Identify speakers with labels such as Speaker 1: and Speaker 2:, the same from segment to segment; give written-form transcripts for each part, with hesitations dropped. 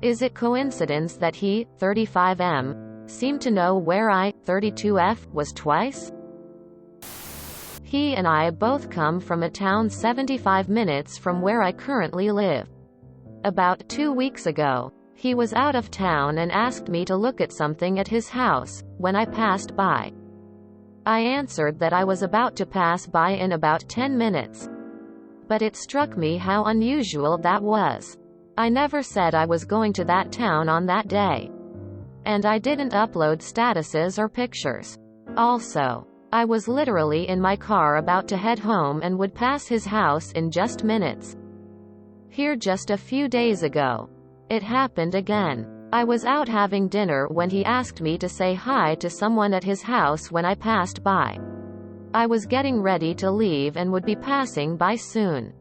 Speaker 1: Is it coincidence that he, 35M, seemed to know where I, 32F, was twice? He and I both come from a town 75 minutes from where I currently live. About 2 weeks ago, he was out of town and asked me to look at something at his house, when I passed by. I answered that I was about to pass by in about 10 minutes. But it struck me how unusual that was. I never said I was going to that town on that day. And I didn't upload statuses or pictures. Also, I was literally in my car about to head home and would pass his house in just minutes. Here just a few days ago, it happened again. I was out having dinner when he asked me to say hi to someone at his house when I passed by. I was getting ready to leave and would be passing by soon.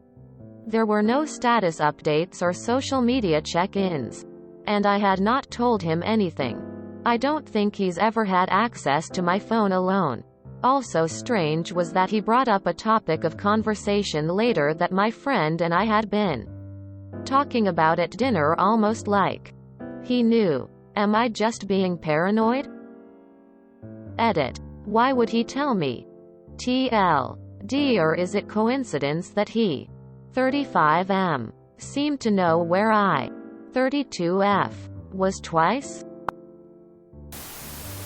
Speaker 1: There were no status updates or social media check-ins. And I had not told him anything. I don't think he's ever had access to my phone alone. Also strange was that he brought up a topic of conversation later that my friend and I had been talking about at dinner, almost like he knew. Am I just being paranoid? Edit. Why would he tell me? TLD. Or is it coincidence that he, 35M, seemed to know where I, 32F, was twice?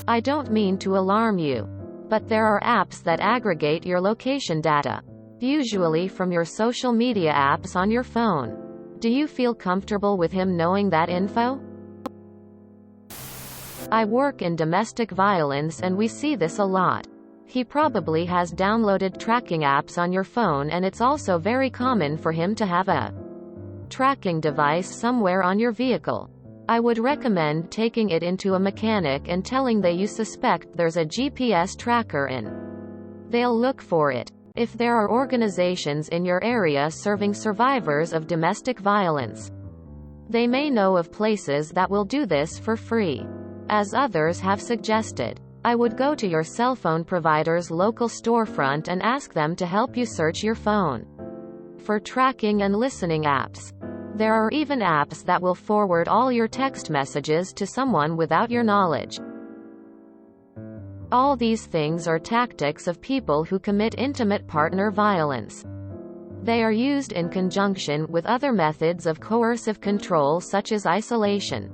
Speaker 1: I don't mean to alarm you, but there are apps that aggregate your location data, usually from your social media apps on your phone. Do you feel comfortable with him knowing that info? I work in domestic violence and we see this a lot. He probably has downloaded tracking apps on your phone, and it's also very common for him to have a tracking device somewhere on your vehicle. I would recommend taking it into a mechanic and telling they you suspect there's a GPS tracker in. They'll look for it. If there are organizations in your area serving survivors of domestic violence, they may know of places that will do this for free. As others have suggested, I would go to your cell phone provider's local storefront and ask them to help you search your phone for tracking and listening apps. There are even apps that will forward all your text messages to someone without your knowledge. All these things are tactics of people who commit intimate partner violence. They are used in conjunction with other methods of coercive control such as isolation,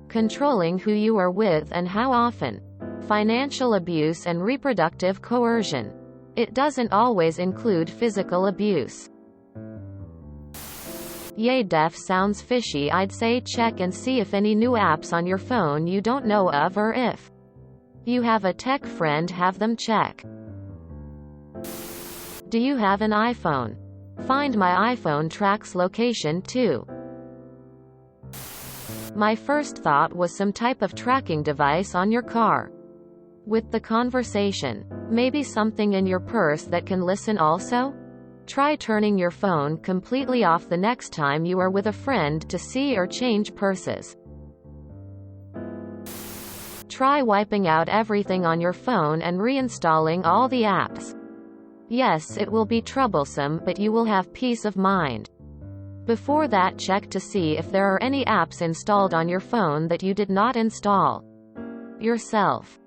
Speaker 1: controlling who you are with and how often, financial abuse, and reproductive coercion. It doesn't always include physical abuse. Yay, def sounds fishy. I'd say check and see if any new apps on your phone you don't know of, or if you have a tech friend, have them check. Do you have an iPhone? Find My iPhone tracks location too. My first thought was some type of tracking device on your car. With the conversation, maybe something in your purse that can listen also? Try turning your phone completely off the next time you are with a friend to see or change purses. Try wiping out everything on your phone and reinstalling all the apps. Yes, it will be troublesome, but you will have peace of mind. Before that, check to see if there are any apps installed on your phone that you did not install yourself.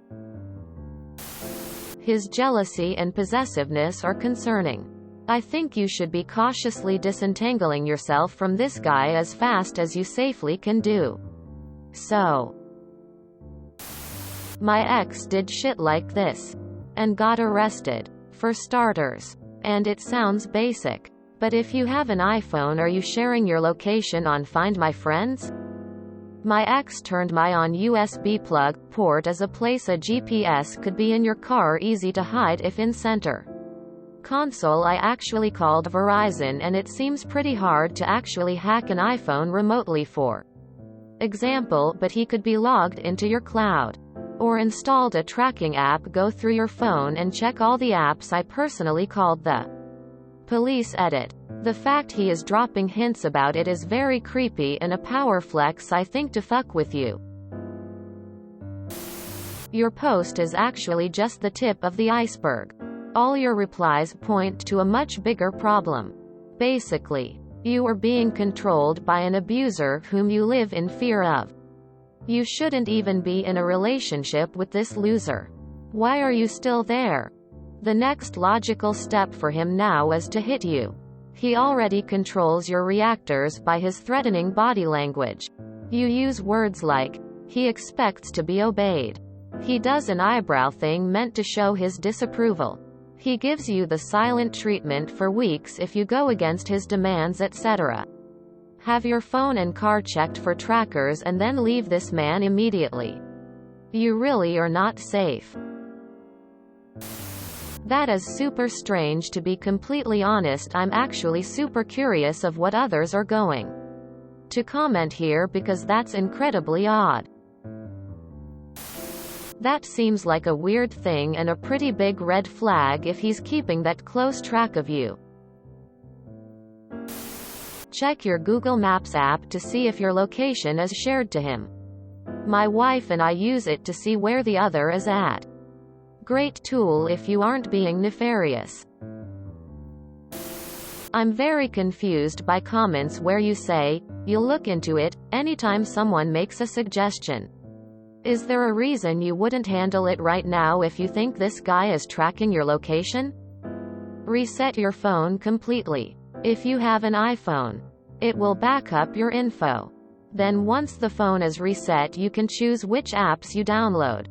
Speaker 1: His jealousy and possessiveness are concerning. I think you should be cautiously disentangling yourself from this guy as fast as you safely can do so. My ex did shit like this and got arrested, for starters. And it sounds basic. But if you have an iPhone, are you sharing your location on Find My Friends? My ex turned my on USB plug port as a place a GPS could be in your car, easy to hide if in center console. I actually called Verizon, and it seems pretty hard to actually hack an iPhone remotely, for example, but he could be logged into your cloud or installed a tracking app, go through your phone and check all the apps. I personally called the police. Edit. The fact he is dropping hints about it is very creepy and a power flex, I think, to fuck with you. Your post is actually just the tip of the iceberg. All your replies point to a much bigger problem. Basically, You are being controlled by an abuser whom you live in fear of. You shouldn't even be in a relationship with this loser. Why are you still there? The next logical step for him now is to hit you. He already controls your reactors by his threatening body language. You use words like, he expects to be obeyed. He does an eyebrow thing meant to show his disapproval. He gives you the silent treatment for weeks if you go against his demands, etc. Have your phone and car checked for trackers and then leave this man immediately. You really are not safe. That is super strange, to be completely honest. I'm actually super curious of what others are going to comment here, because that's incredibly odd. That seems like a weird thing and a pretty big red flag if he's keeping that close track of you. Check your Google Maps app to see if your location is shared to him. My wife and I use it to see where the other is at. Great tool if you aren't being nefarious. I'm very confused by comments where you say, you'll look into it, anytime someone makes a suggestion. Is there a reason you wouldn't handle it right now if you think this guy is tracking your location? Reset your phone completely. If you have an iPhone, it will back up your info. Then once the phone is reset, you can choose which apps you download.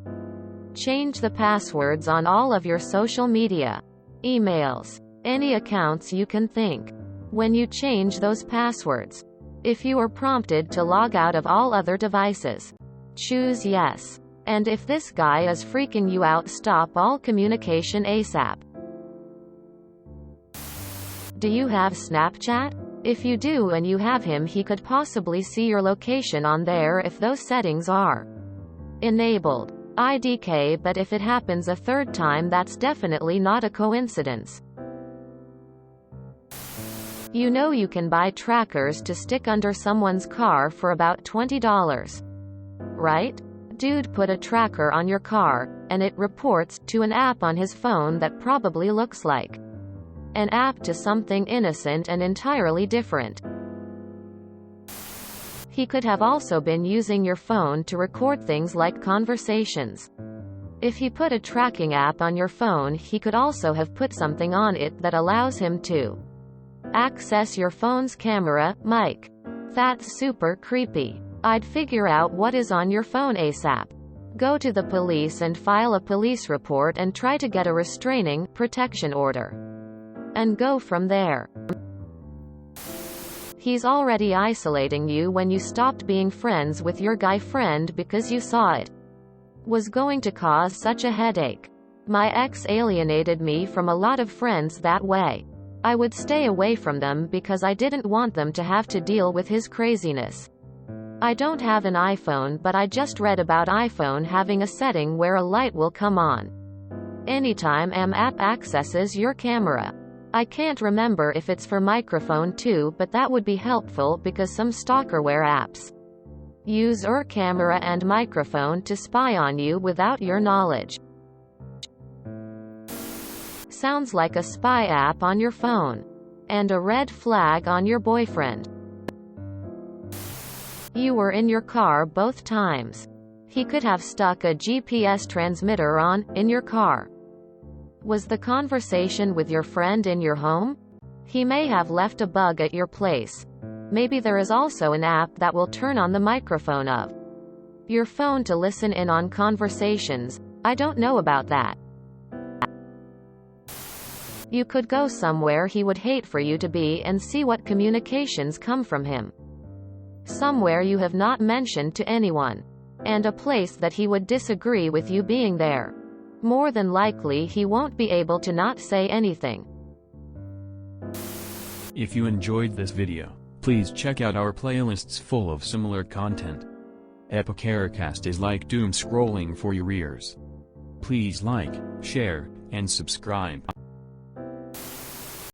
Speaker 1: Change the passwords on all of your social media, emails, any accounts you can think. When you change those passwords, if you are prompted to log out of all other devices, choose yes. And if this guy is freaking you out, stop all communication ASAP. Do you have Snapchat? If you do and you have him, he could possibly see your location on there if those settings are enabled. IDK, but if it happens a third time, that's definitely not a coincidence. You know you can buy trackers to stick under someone's car for about $20. Right? Dude put a tracker on your car, and it reports to an app on his phone that probably looks like an app to something innocent and entirely different. He could have also been using your phone to record things like conversations. If he put a tracking app on your phone, he could also have put something on it that allows him to access your phone's camera, mic. That's super creepy. I'd figure out what is on your phone ASAP. Go to the police and file a police report and try to get a restraining protection order. And go from there. He's already isolating you when you stopped being friends with your guy friend because you saw it was going to cause such a headache. My ex alienated me from a lot of friends that way. I would stay away from them because I didn't want them to have to deal with his craziness. I don't have an iPhone, but I just read about iPhone having a setting where a light will come on anytime an app accesses your camera. I can't remember if it's for microphone too, but that would be helpful because some stalkerware apps use your camera and microphone to spy on you without your knowledge. Sounds like a spy app on your phone. And a red flag on your boyfriend. You were in your car both times. He could have stuck a GPS transmitter in your car. Was the conversation with your friend in your home? He may have left a bug at your place. Maybe there is also an app that will turn on the microphone of your phone to listen in on conversations. I don't know about that. You could go somewhere he would hate for you to be and see what communications come from him. Somewhere you have not mentioned to anyone. And a place that he would disagree with you being there. More than likely he won't be able to not say anything.
Speaker 2: If you enjoyed this video, please check out our playlists full of similar content. Epicaricast is like doom scrolling for your ears. Please like, share, and subscribe.